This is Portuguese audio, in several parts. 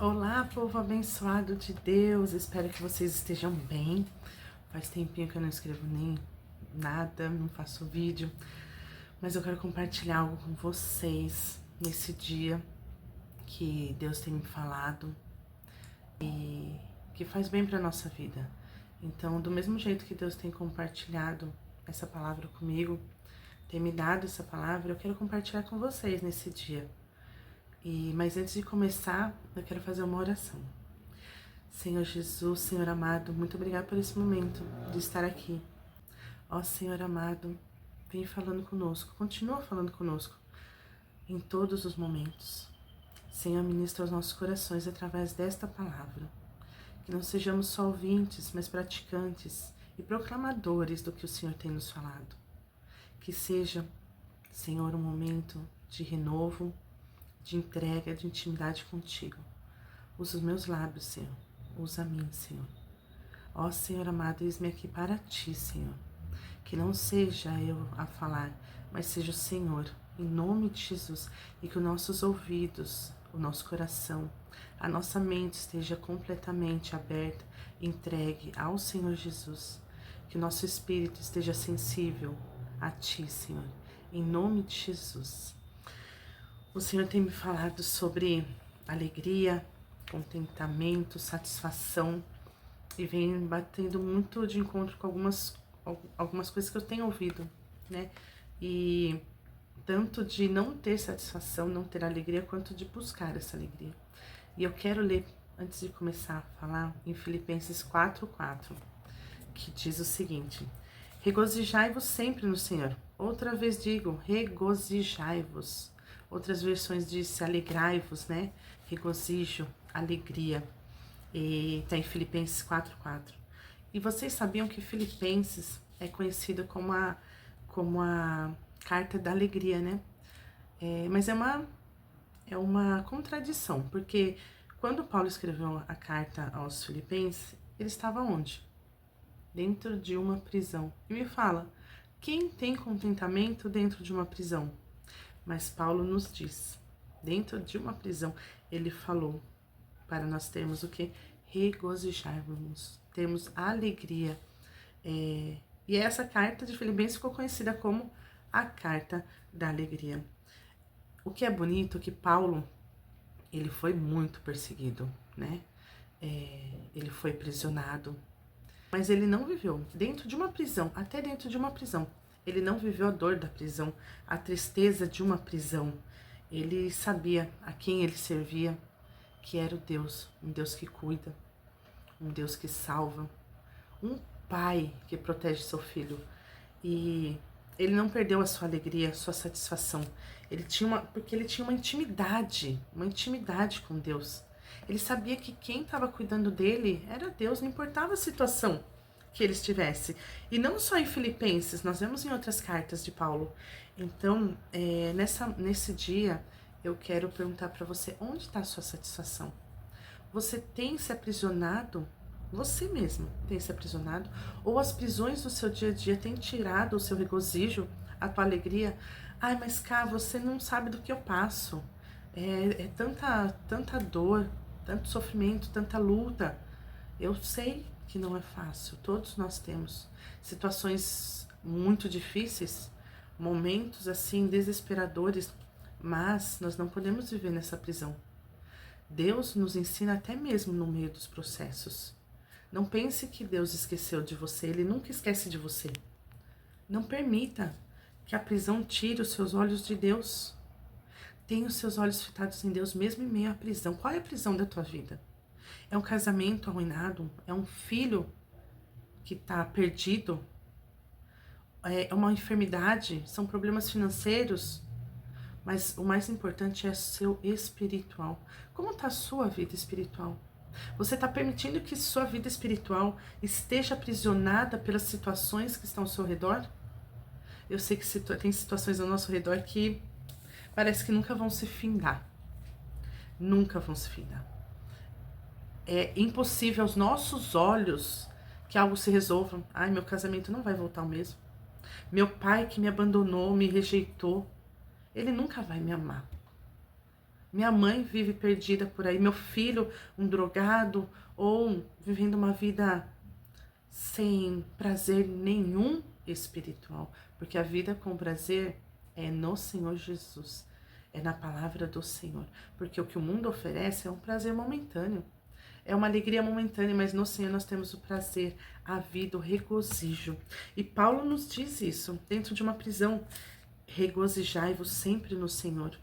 Olá, povo abençoado de Deus, espero que vocês estejam bem. Faz tempinho que eu não escrevo nem nada, não faço vídeo, mas eu quero compartilhar algo com vocês nesse dia que Deus tem me falado e que faz bem para nossa vida. Então, do mesmo jeito que Deus tem compartilhado essa palavra comigo, tem me dado essa palavra, eu quero compartilhar com vocês nesse dia. Mas antes de começar, eu quero fazer uma oração. Senhor Jesus, Senhor amado, muito obrigado por esse momento de estar aqui. Ó Senhor amado, vem falando conosco, continua falando conosco em todos os momentos. Senhor, ministra aos nossos corações através desta palavra. Que não sejamos só ouvintes, mas praticantes e proclamadores do que o Senhor tem nos falado. Que seja, Senhor, um momento de renovo, de entrega, de intimidade contigo. Usa os meus lábios, Senhor. Usa a mim, Senhor. Ó Senhor amado, eis-me aqui para ti, Senhor. Que não seja eu a falar, mas seja o Senhor, em nome de Jesus. E que os nossos ouvidos, o nosso coração, a nossa mente esteja completamente aberta, entregue ao Senhor Jesus. Que o nosso espírito esteja sensível a ti, Senhor, em nome de Jesus. O Senhor tem me falado sobre alegria, contentamento, satisfação e vem batendo muito de encontro com algumas coisas que eu tenho ouvido, né? E tanto de não ter satisfação, não ter alegria, quanto de buscar essa alegria. E eu quero ler, antes de começar a falar, em Filipenses 4:4, que diz o seguinte: regozijai-vos sempre no Senhor. Outra vez digo, regozijai-vos. Outras versões diz alegrai-vos, né? Regozijo, alegria. E tá em Filipenses 4:4. E vocês sabiam que Filipenses é conhecida como a carta da alegria, né? Mas é uma contradição, porque quando Paulo escreveu a carta aos Filipenses, ele estava onde? Dentro de uma prisão. E me fala, quem tem contentamento dentro de uma prisão? Mas Paulo nos diz, dentro de uma prisão, ele falou para nós termos o que? Regozijarmos, termos alegria. E essa carta de Filipenses ficou conhecida como a carta da alegria. O que é bonito é que Paulo, ele foi muito perseguido, né? Ele foi aprisionado, mas ele não viveu dentro de uma prisão, até dentro de uma prisão. Ele não viveu a dor da prisão, a tristeza de uma prisão. Ele sabia a quem ele servia, que era o Deus, um Deus que cuida, um Deus que salva, um pai que protege seu filho. E ele não perdeu a sua alegria, a sua satisfação. Porque ele tinha uma intimidade com Deus. Ele sabia que quem estava cuidando dele era Deus, não importava a situação que ele estivesse. E não só em Filipenses, nós vemos em outras cartas de Paulo. Então, nesse dia, eu quero perguntar para você, onde está a sua satisfação? Você tem se aprisionado? Você mesmo tem se aprisionado? Ou as prisões do seu dia a dia têm tirado o seu regozijo, a tua alegria? Ai, mas cá, você não sabe do que eu passo. É tanta dor, tanto sofrimento, tanta luta. Eu sei que não é fácil, todos nós temos situações muito difíceis, momentos assim desesperadores, mas nós não podemos viver nessa prisão. Deus nos ensina até mesmo no meio dos processos. Não pense que Deus esqueceu de você, Ele nunca esquece de você. Não permita que a prisão tire os seus olhos de Deus. Tenha os seus olhos fitados em Deus, mesmo em meio à prisão. Qual é a prisão da tua vida? É um casamento arruinado? É um filho que está perdido? É uma enfermidade? São problemas financeiros? Mas o mais importante é seu espiritual. Como está a sua vida espiritual? Você está permitindo que sua vida espiritual esteja aprisionada pelas situações que estão ao seu redor? Eu sei que tem situações ao nosso redor que parece que nunca vão se findar. Nunca vão se findar. É impossível aos nossos olhos que algo se resolva. Ai, meu casamento não vai voltar ao mesmo. Meu pai que me abandonou, me rejeitou, ele nunca vai me amar. Minha mãe vive perdida por aí, meu filho um drogado ou vivendo uma vida sem prazer nenhum espiritual, porque a vida com prazer é no Senhor Jesus, é na palavra do Senhor, porque o que o mundo oferece é um prazer momentâneo, é uma alegria momentânea, mas no Senhor nós temos o prazer, a vida, o regozijo. E Paulo nos diz isso dentro de uma prisão: regozijai-vos sempre no Senhor.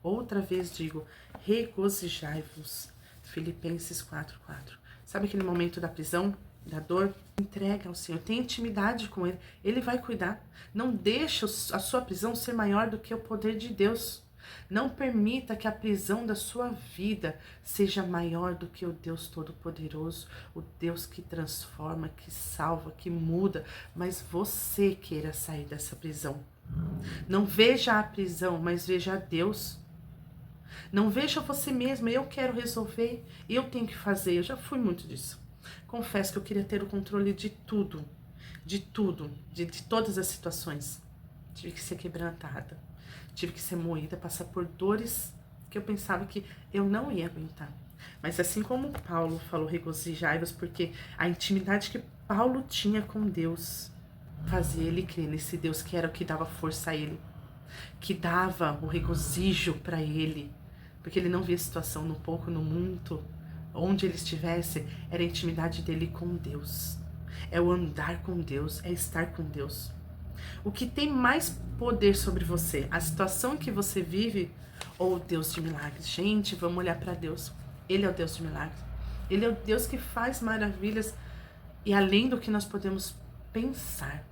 Outra vez digo, regozijai-vos. Filipenses 4:4. Sabe aquele momento da prisão, da dor? Entrega ao Senhor, tem intimidade com Ele, Ele vai cuidar. Não deixa a sua prisão ser maior do que o poder de Deus. Não permita que a prisão da sua vida seja maior do que o Deus Todo-Poderoso, o Deus que transforma, que salva, que muda, mas você queira sair dessa prisão. Não veja a prisão, mas veja a Deus. Não veja você mesma, eu quero resolver, eu tenho que fazer. Eu já fui muito disso. Confesso que eu queria ter o controle de tudo, de todas as situações. Tive que ser quebrantada, tive que ser moída, passar por dores que eu pensava que eu não ia aguentar. Mas assim como Paulo falou, regozijai-vos, porque a intimidade que Paulo tinha com Deus fazia ele crer nesse Deus que era o que dava força a ele, que dava o regozijo para ele, porque ele não via situação no pouco, no muito, onde ele estivesse, era a intimidade dele com Deus, é o andar com Deus, é estar com Deus. O que tem mais poder sobre você, a situação que você vive ou o Deus de milagres? Gente, vamos olhar para Deus. Ele é o Deus de milagres, Ele é o Deus que faz maravilhas e além do que nós podemos pensar.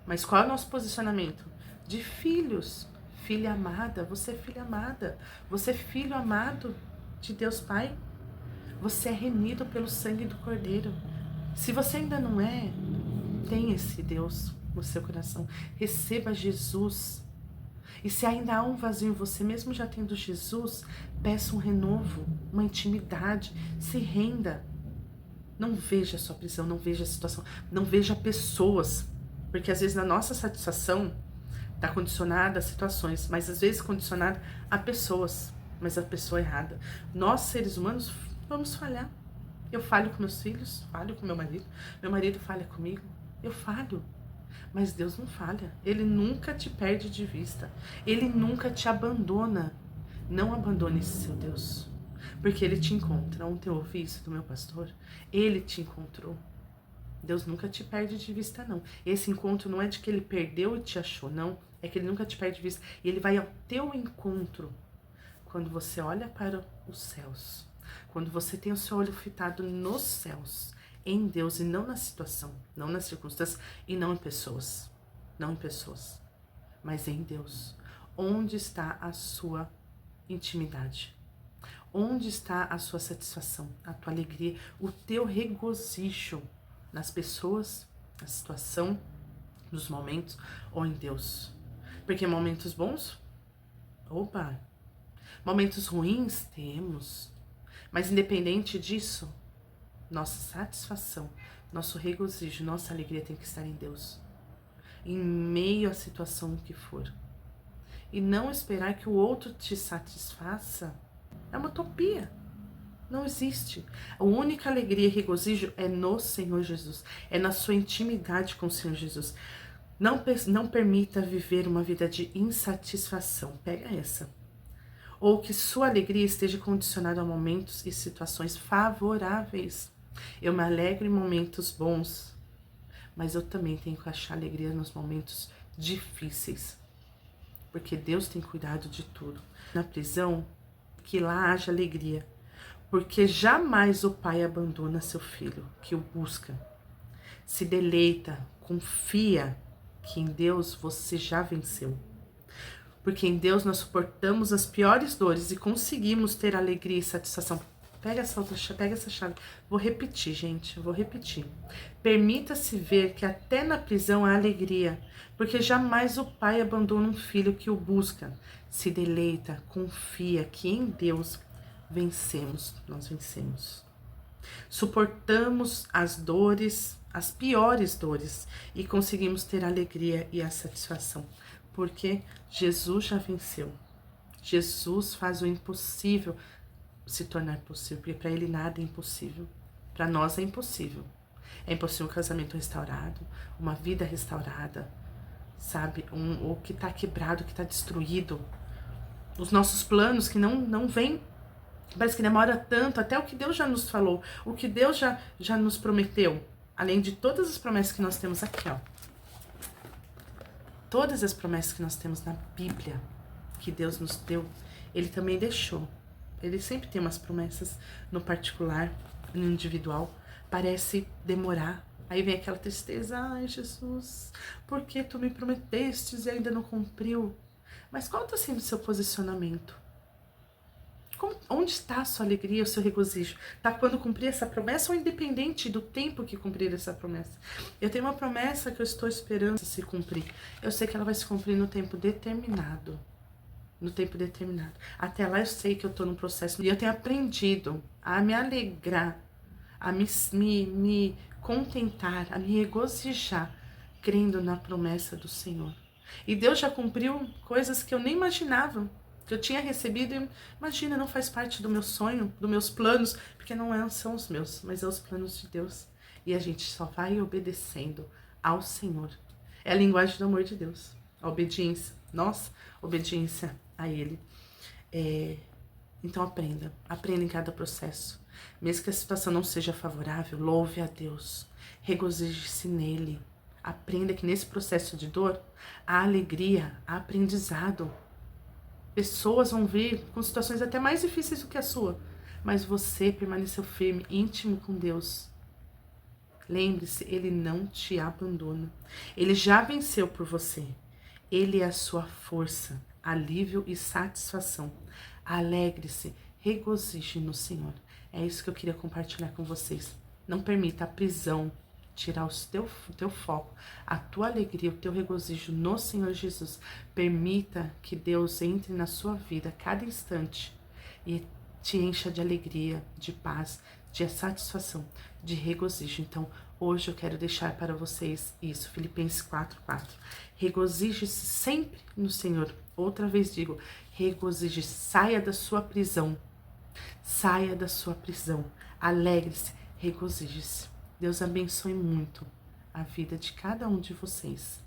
Mas qual é o nosso posicionamento? De filhos. Filha amada, você é filha amada, você é filho amado de Deus Pai, você é remido pelo sangue do Cordeiro. Se você ainda não é, tem esse Deus no seu coração, receba Jesus. E se ainda há um vazio em você, mesmo já tendo Jesus, peça um renovo, uma intimidade, se renda. Não veja a sua prisão, não veja a situação, não veja pessoas, porque às vezes na nossa satisfação está condicionada a situações, mas às vezes condicionada a pessoas, mas a pessoa errada. Nós, seres humanos, vamos falhar. Eu falho com meus filhos, falho com meu marido falha comigo, eu falho. Mas Deus não falha, Ele nunca te perde de vista, Ele nunca te abandona. Não abandone esse seu Deus, porque Ele te encontra. Ontem eu ouvi isso do meu pastor, Ele te encontrou. Deus nunca te perde de vista, não. Esse encontro não é de que Ele perdeu e te achou, não. É que Ele nunca te perde de vista. E Ele vai ao teu encontro quando você olha para os céus. Quando você tem o seu olho fitado nos céus, em Deus e não na situação, não nas circunstâncias e não em pessoas. Não em pessoas, mas em Deus. Onde está a sua intimidade? Onde está a sua satisfação, a tua alegria, o teu regozijo? Nas pessoas, na situação, nos momentos ou em Deus? Porque momentos bons, opa, momentos ruins temos, mas independente disso, nossa satisfação, nosso regozijo, nossa alegria tem que estar em Deus, em meio à situação que for. E não esperar que o outro te satisfaça é uma utopia. Não existe. A única alegria e regozijo é no Senhor Jesus. É na sua intimidade com o Senhor Jesus. Não permita viver uma vida de insatisfação. Pega essa. Ou que sua alegria esteja condicionada a momentos e situações favoráveis. Eu me alegro em momentos bons, mas eu também tenho que achar alegria nos momentos difíceis. Porque Deus tem cuidado de tudo. Na prisão, que lá haja alegria. Porque jamais o pai abandona seu filho, que o busca. Se deleita, confia que em Deus você já venceu. Porque em Deus nós suportamos as piores dores e conseguimos ter alegria e satisfação. Pega essa chave. Vou repetir, gente, vou repetir. Permita-se ver que até na prisão há alegria, porque jamais o pai abandona um filho que o busca. Se deleita, confia que em Deus vencemos, nós vencemos. Suportamos as dores, as piores dores, e conseguimos ter a alegria e a satisfação, porque Jesus já venceu. Jesus faz o impossível se tornar possível, porque para ele nada é impossível. Para nós é impossível. É impossível um casamento restaurado, uma vida restaurada, sabe? O que tá quebrado, o que tá destruído. Os nossos planos que não vêm. Parece que demora tanto, até o que Deus já nos falou, o que Deus já nos prometeu. Além de todas as promessas que nós temos aqui, ó. Todas as promessas que nós temos na Bíblia, que Deus nos deu, Ele também deixou. Ele sempre tem umas promessas no particular, no individual. Parece demorar. Aí vem aquela tristeza. Ai, Jesus, por que tu me prometestes e ainda não cumpriu? Mas qual está sendo o seu posicionamento? Onde está a sua alegria, o seu regozijo? Está quando cumprir essa promessa ou independente do tempo que cumprir essa promessa? Eu tenho uma promessa que eu estou esperando se cumprir. Eu sei que ela vai se cumprir no tempo determinado. No tempo determinado. Até lá eu sei que eu estou num processo e eu tenho aprendido a me alegrar, a me contentar, a me regozijar, crendo na promessa do Senhor. E Deus já cumpriu coisas que eu nem imaginava, que eu tinha recebido e, imagina, não faz parte do meu sonho, dos meus planos, porque não são os meus, mas é os planos de Deus. E a gente só vai obedecendo ao Senhor. É a linguagem do amor de Deus, a obediência. Nossa, obediência a Ele. Então aprenda em cada processo. Mesmo que a situação não seja favorável, louve a Deus, regozije-se nele. Aprenda que nesse processo de dor, há alegria, há aprendizado. Pessoas vão vir com situações até mais difíceis do que a sua, mas você permaneceu firme, íntimo com Deus. Lembre-se, Ele não te abandona. Ele já venceu por você. Ele é a sua força, alívio e satisfação. Alegre-se, regozije no Senhor. É isso que eu queria compartilhar com vocês. Não permita a prisão tirar o teu foco, a tua alegria, o teu regozijo no Senhor Jesus. Permita que Deus entre na sua vida a cada instante e te encha de alegria, de paz, de satisfação, de regozijo. Então, hoje eu quero deixar para vocês isso, Filipenses 4:4. Regozije-se sempre no Senhor. Outra vez digo, regozije-se, saia da sua prisão. Saia da sua prisão. Alegre-se, regozije-se. Deus abençoe muito a vida de cada um de vocês.